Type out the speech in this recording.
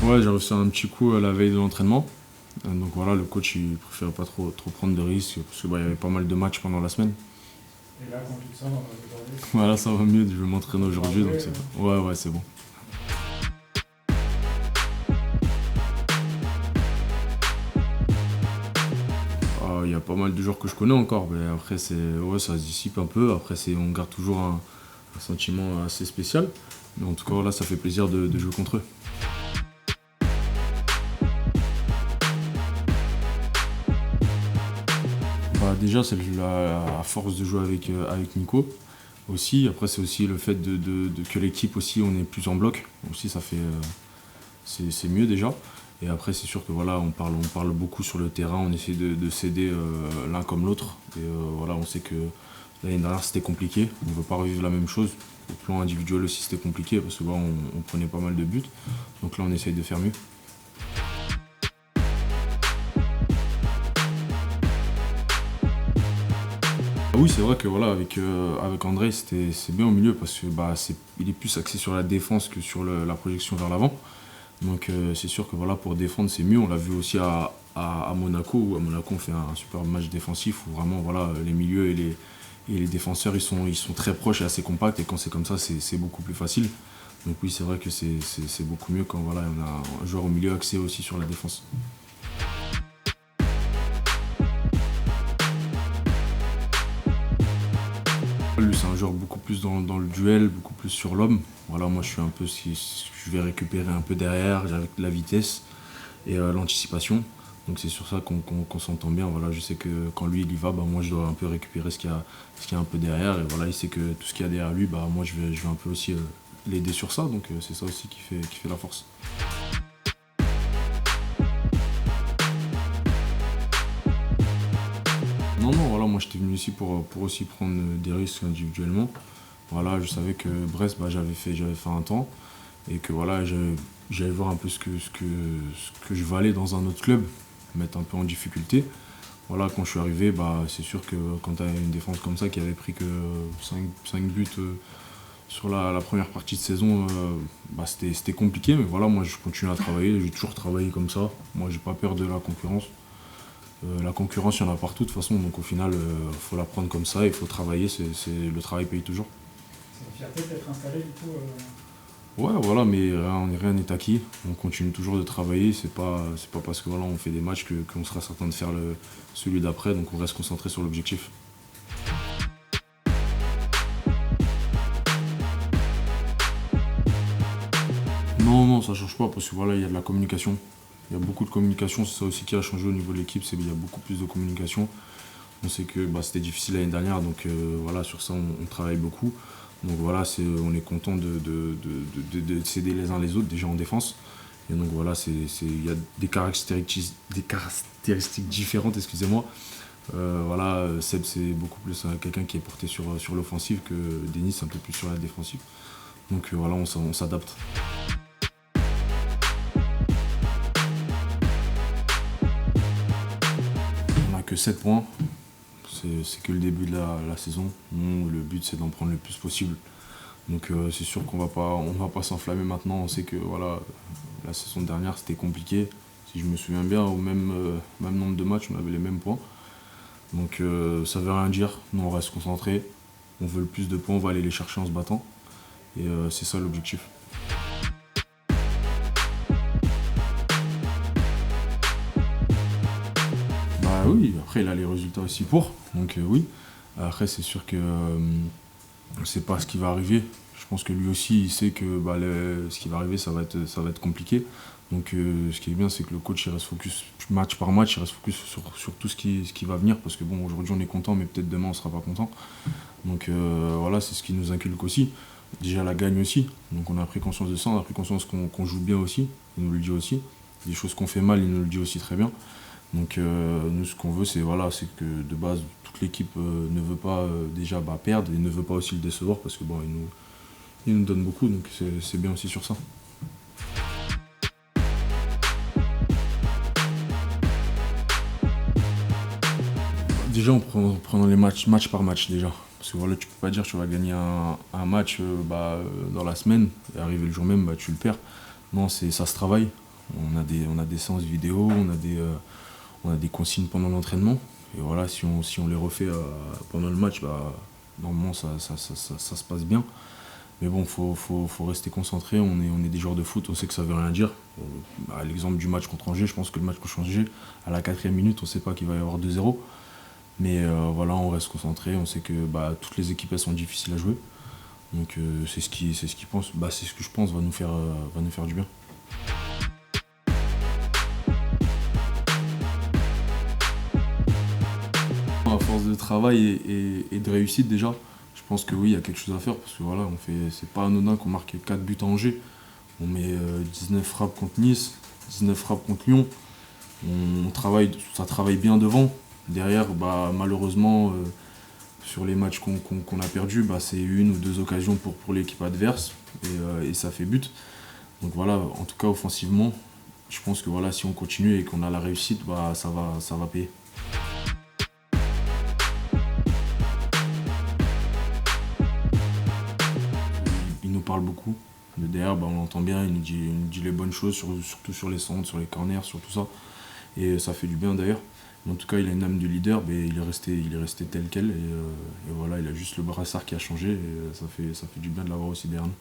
Ouais, j'ai reçu un petit coup la veille de l'entraînement. Donc voilà, le coach il préférait pas trop prendre de risques parce que il y avait pas mal de matchs pendant la semaine. Et là, quand tu te sens aujourd'hui, Voilà, ça va mieux, je vais m'entraîner tu peux aujourd'hui donc rejouer. c'est bon. Ouais, ouais, c'est bon. Il y a pas mal de joueurs que je connais encore, mais après ouais, ça se dissipe un peu. Après, on garde toujours un sentiment assez spécial. Mais en tout cas, là, ça fait plaisir de jouer contre eux. Déjà, c'est à force de jouer avec Nico aussi. Après, c'est aussi le fait que l'équipe aussi, on est plus en bloc. Aussi, ça fait, c'est mieux déjà. Et après, c'est sûr que voilà, on parle beaucoup sur le terrain, on essaie de s'aider l'un comme l'autre. Et voilà, on sait que l'année dernière, c'était compliqué. On ne veut pas revivre la même chose. Au plan individuel aussi, c'était compliqué parce que voilà, on prenait pas mal de buts. Donc là, on essaye de faire mieux. Oui, c'est vrai que voilà, avec André, c'est bien au milieu parce que il est plus axé sur la défense que sur la projection vers l'avant. Donc c'est sûr que voilà, pour défendre, c'est mieux. On l'a vu aussi à Monaco, où à Monaco, on fait un super match défensif où vraiment voilà, les milieux et les défenseurs, ils sont très proches et assez compacts. Et quand c'est comme ça, c'est beaucoup plus facile. Donc oui, c'est vrai que c'est beaucoup mieux quand voilà, on a un joueur au milieu axé aussi sur la défense. Lui, c'est un joueur beaucoup plus dans le duel, beaucoup plus sur l'homme. Voilà, moi, je suis un peu, si je vais récupérer un peu derrière, avec la vitesse et l'anticipation. Donc c'est sur ça qu'on s'entend bien. Voilà, je sais que quand lui il y va, moi je dois un peu récupérer ce qu'il y a un peu derrière. Et voilà, il sait que tout ce qu'il y a derrière lui, moi je vais un peu aussi l'aider sur ça. Donc c'est ça aussi qui fait la force. Non, non, voilà, moi j'étais venu ici pour aussi prendre des risques individuellement. Voilà, je savais que Brest, j'avais fait un temps et que voilà, j'allais voir un peu ce que je valais dans un autre club, me mettre un peu en difficulté. Voilà, quand je suis arrivé, c'est sûr que quand tu as une défense comme ça qui avait pris que 5 buts sur la première partie de saison, c'était compliqué. Mais voilà, moi je continue à travailler, j'ai toujours travaillé comme ça. Moi j'ai pas peur de la concurrence. La concurrence, il y en a partout de toute façon, donc au final, il faut la prendre comme ça, il faut travailler, le travail paye toujours. C'est une fierté d'être installé du coup. Ouais, voilà, mais rien n'est acquis. On continue toujours de travailler. C'est pas parce que voilà, on fait des matchs qu'on sera certain de faire celui d'après. Donc on reste concentré sur l'objectif. Non, non, ça change pas parce que voilà, il y a de la communication. Il y a beaucoup de communication. C'est ça aussi qui a changé au niveau de l'équipe. C'est qu'il y a beaucoup plus de communication. On sait que c'était difficile l'année dernière, donc voilà, sur ça on travaille beaucoup. Donc voilà, on est content de s'aider les uns les autres, déjà en défense. Et donc voilà, il y a des caractéristiques différentes, excusez-moi. Voilà, Seb c'est beaucoup plus quelqu'un qui est porté sur l'offensive que Denis un peu plus sur la défensive. Donc voilà, on s'adapte. On n'a que 7 points. C'est que le début de la saison. Nous, le but c'est d'en prendre le plus possible. Donc c'est sûr qu'on va pas s'enflammer maintenant. On sait que voilà, la saison dernière c'était compliqué. Si je me souviens bien, au même nombre de matchs, on avait les mêmes points. Donc ça veut rien dire. Nous on reste concentrés. On veut le plus de points, on va aller les chercher en se battant. Et c'est ça l'objectif. Bah oui, après il a les résultats aussi pour. Donc oui. Après c'est sûr que on ne sait pas ce qui va arriver. Je pense que lui aussi, il sait que ce qui va arriver, ça va être compliqué. Donc, ce qui est bien, c'est que le coach il reste focus match par match, il reste focus sur tout ce qui va venir. Parce que bon, aujourd'hui, on est content, mais peut-être demain, on ne sera pas content. Donc, voilà, c'est ce qui nous inculque aussi. Déjà, la gagne aussi. Donc, on a pris conscience de ça, on a pris conscience qu'on joue bien aussi. Il nous le dit aussi. Des choses qu'on fait mal, il nous le dit aussi très bien. Donc, nous, ce qu'on veut, c'est que de base, toute l'équipe ne veut pas déjà perdre et ne veut pas aussi le décevoir parce que bon, il nous donne beaucoup, donc c'est bien aussi sur ça. Déjà, en prenant les matchs, match par match déjà. Parce que voilà, tu peux pas dire que tu vas gagner un match dans la semaine et arriver le jour même, tu le perds. Non, ça se travaille. On a des séances vidéo, on a des consignes pendant l'entraînement. Et voilà, si on les refait pendant le match, bah, normalement ça se passe bien. Mais bon, faut rester concentré. On est des joueurs de foot, on sait que ça veut rien dire. À l'exemple du match contre Angers, je pense que le match contre Angers, à la 4e minute, on ne sait pas qu'il va y avoir 2-0. Mais voilà, on reste concentré. On sait que bah, toutes les équipes elles sont difficiles à jouer. Donc c'est ce c'est ce que je pense va nous faire du bien. À force de travail et de réussite déjà, je pense que oui, il y a quelque chose à faire parce que voilà, c'est pas anodin qu'on marque 4 buts à Angers. On met 19 frappes contre Nice, 19 frappes contre Lyon. Ça travaille bien devant. Derrière, bah, malheureusement, sur les matchs qu'on a perdus, bah, c'est une ou deux occasions pour l'équipe adverse et ça fait but. Donc voilà, en tout cas offensivement, je pense que voilà, si on continue et qu'on a la réussite, bah, ça va payer. Il nous parle beaucoup. De derrière, bah, on l'entend bien, il nous dit les bonnes choses, surtout sur les centres, sur les corners, sur tout ça. Et ça fait du bien d'ailleurs. Mais en tout cas, il a une âme de leader, mais il est resté tel quel. Et voilà, il a juste le brassard qui a changé. Et ça fait du bien de l'avoir aussi derrière nous.